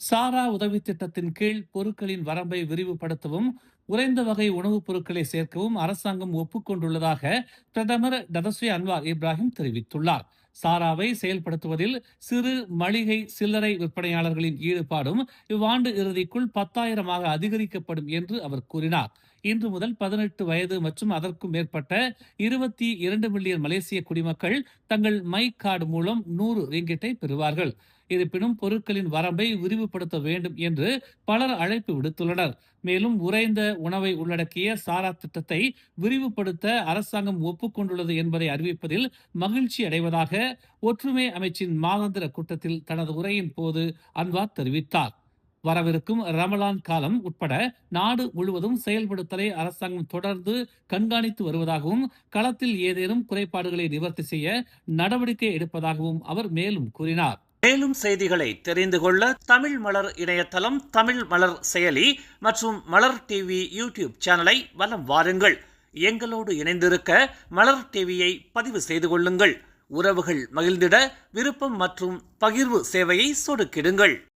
சாரா உதவி திட்டத்தின் கீழ் பொருட்களின் வரம்பை விரிவுபடுத்தவும் குறைந்த வகை உணவுப் பொருட்களை சேர்க்கவும் அரசாங்கம் ஒப்புக்கொண்டுள்ளதாக பிரதமர் டதஸ்ரீ அன்வார் இப்ராஹிம் தெரிவித்துள்ளார். சாராவை செயல்படுத்துவதில் சிறு மளிகை சில்லறை விற்பனையாளர்களின் ஈடுபாடும் இவ்வாண்டு இறுதிக்குள் 10,000 அதிகரிக்கப்படும் என்று அவர் கூறினார். இன்று முதல் 18 வயது மற்றும் அதற்கும் மேற்பட்ட 22 மில்லியன் மலேசிய குடிமக்கள் தங்கள் மை கார்டு மூலம் 100 ரிங்கிட்டை பெறுவார்கள். இருப்பினும் பொருட்களின் வரம்பை விரிவுபடுத்த வேண்டும் என்று பலர் அழைப்பு விடுத்துள்ளனர். மேலும் உறைந்த உணவை உள்ளடக்கிய சாரா திட்டத்தை விரிவுபடுத்த அரசாங்கம் ஒப்புக்கொண்டுள்ளது என்பதை அறிவிப்பதில் மகிழ்ச்சி அடைவதாக ஒற்றுமை அமைச்சின் மாதாந்திர கூட்டத்தில் தனது உரையின் போது அன்வார் தெரிவித்தார். வரவிருக்கும் ரமலான் காலம் உட்பட நாடு முழுவதும் செயல்படுத்தலை அரசாங்கம் தொடர்ந்து கண்காணித்து வருவதாகவும் களத்தில் ஏதேனும் குறைபாடுகளை நிவர்த்தி செய்ய நடவடிக்கை எடுப்பதாகவும் அவர் மேலும் கூறினார். மேலும் செய்திகளை தெரிந்து கொள்ள தமிழ் மலர் இணையதளம், தமிழ் மலர் செயலி மற்றும் மலர் டிவி யூடியூப் சேனலை வலம் வாருங்கள். எங்களோடு இணைந்திருக்க மலர் டிவியை பதிவு செய்து கொள்ளுங்கள். உறவுகள் மகிழ்ந்திட விருப்பம் மற்றும் பகிர்வு சேவையை சொடுக்கிடுங்கள்.